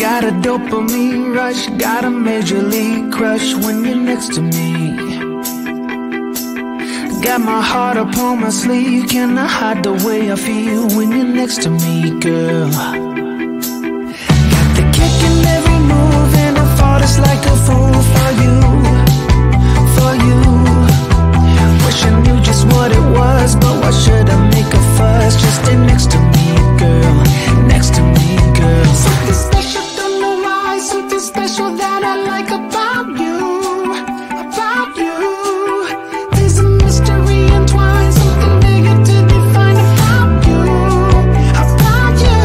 Got a dopamine rush, got a major league crush when you're next to me. Got my heart upon my sleeve, can I hide the way I feel when you're next to me, girl? Got the kick in every move and I fought just like a fool for you, for you. Wish I knew just what it was, but why should I make a fuss? Just stay next to me, girl, next to me, girl. Something special, don't know why, something special that I like about you, about you. There's a mystery entwined, something bigger to define about you, about you.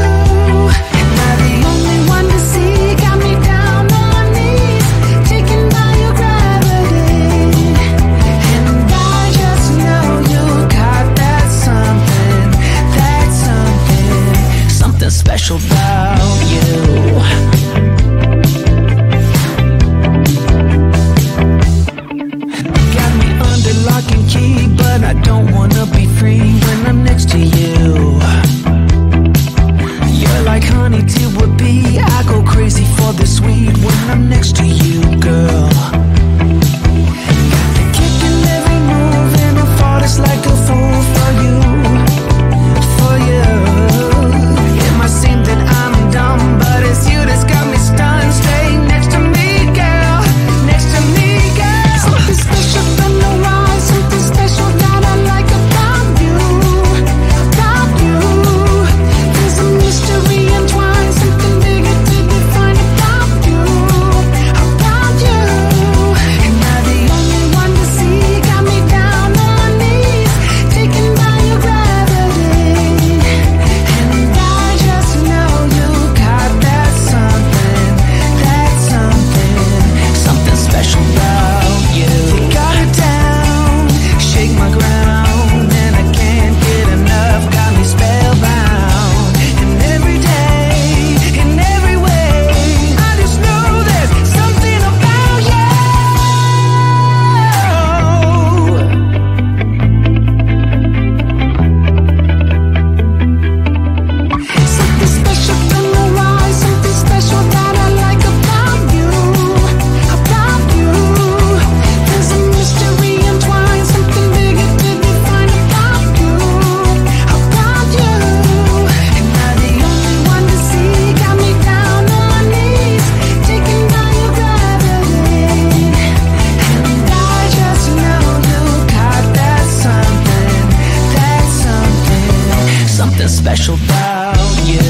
Am I the only one to see? Got me down on my knees, taken by your gravity. And I just know you got that something, something special about you. Got me under lock and key, but I don't wanna be free when I'm next to you. You're like honey to a bee, I go crazy for the sweet when I'm next to you, girl. Got the kick in every move and I fall just like a fool for you, for you. It might seem that I'm dumb, but it's you that's got me stunned. Stay next to me, girl, next to me, girl. Something special, don't know why, something special that I like about you, about you. There's a mystery entwined, something bigger to define about you, about you. Am I the only one to see? Got me down on my knees, taken by your gravity. And I just know you got that something, something special about you. You got it down, shake my ground, and I can't get enough, got me spellbound. And every day, in every way, I just know there's something about you. Something special, don't know why, something special that I like about you, about you. There's a mystery entwined, something bigger to define about you, about you. Am I the only one to see? Got me down on my knees, taken by your gravity. And I just know you got that something special about you.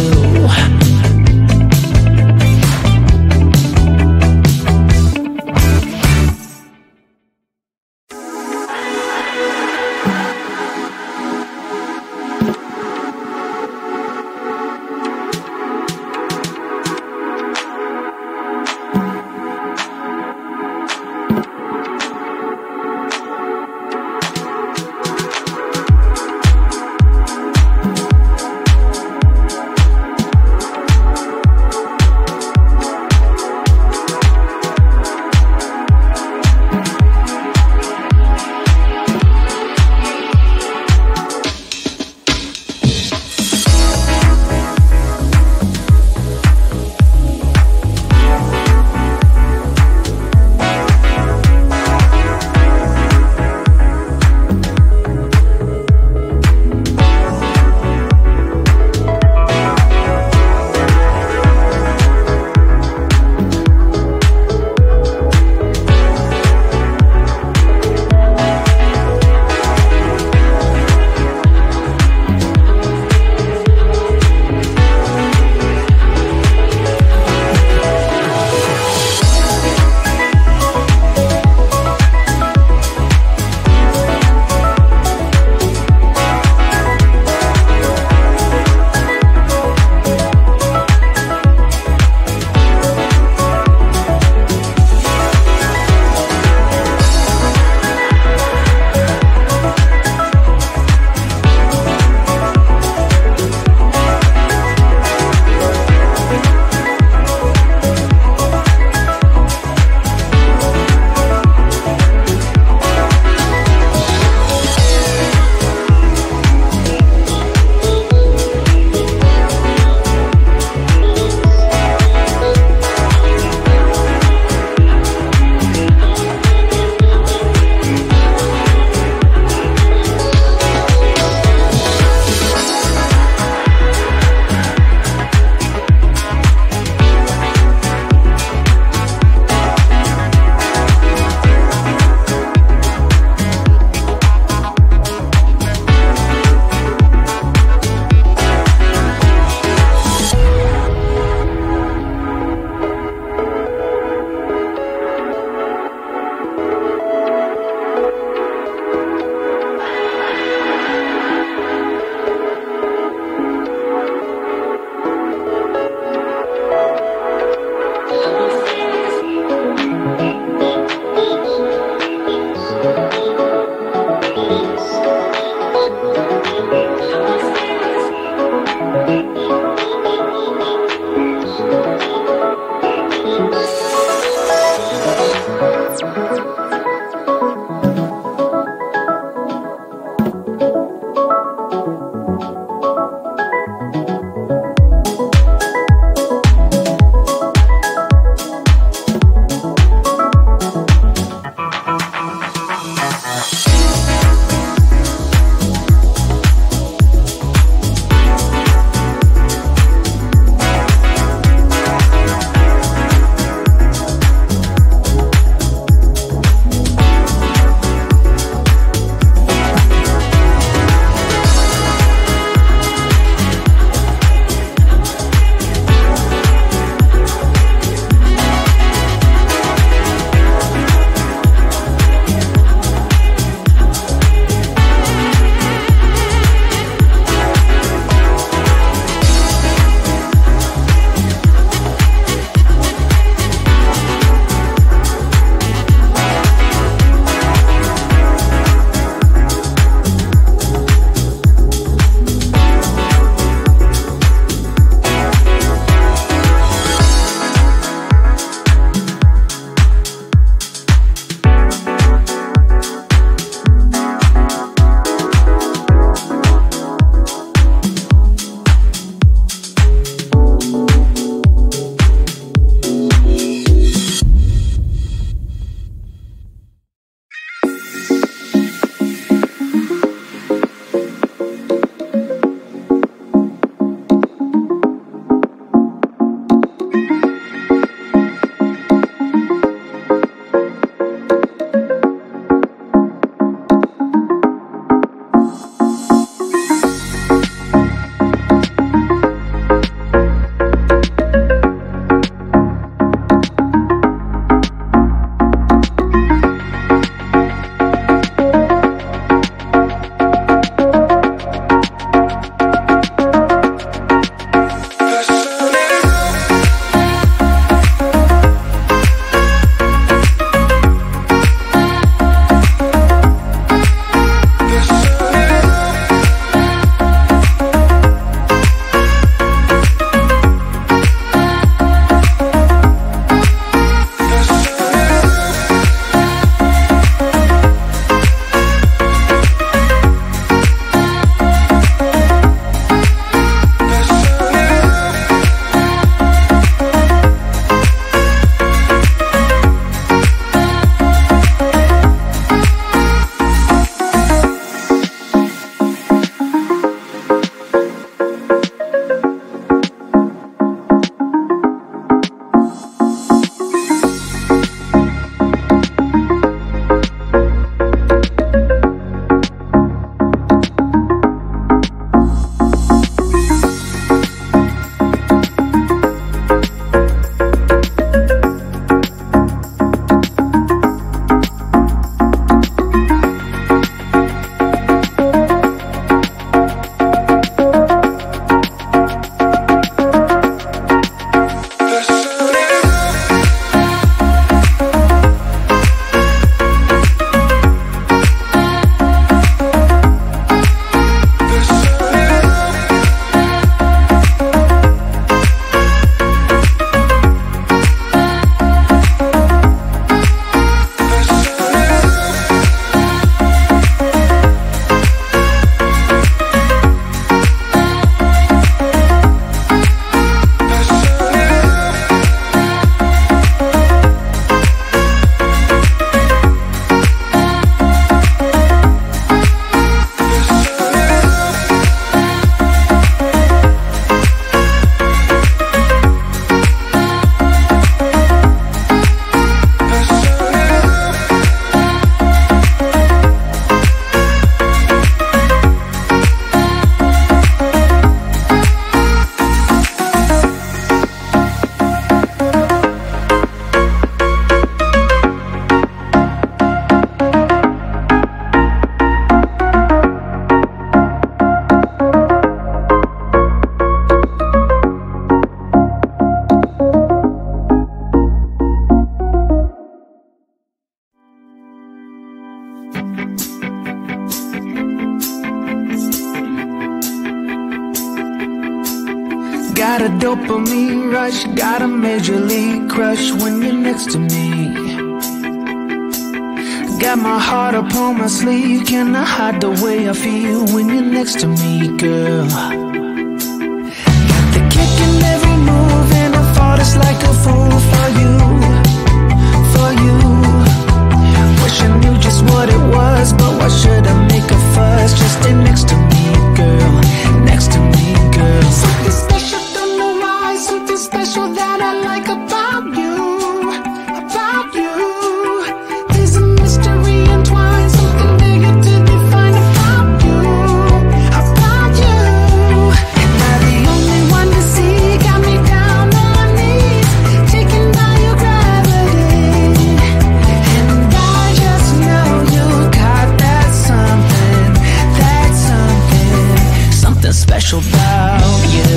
Got a dopamine rush, got a major league crush when you're next to me. Got my heart upon my sleeve, can I hide the way I feel when you're next to me, girl? Got the kick in every move and I fought it's like a fool for you, for you. Wish I knew just what it was, but why should I make a fuss? Just stay next to me, girl, next to me, girl. Something special, don't know why, something special that I like about you, about you. There's a mystery entwined, something bigger to define about you, about you. And I'm the only one to see, got me down on my knees, taken by your gravity. And I just know you got that something special about you.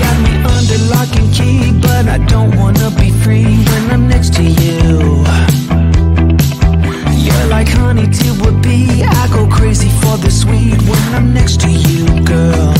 Got me under lock and key, but I don't wanna be free when I'm next to you. You're like honey to a bee, I go crazy for the sweet when I'm next to you, girl.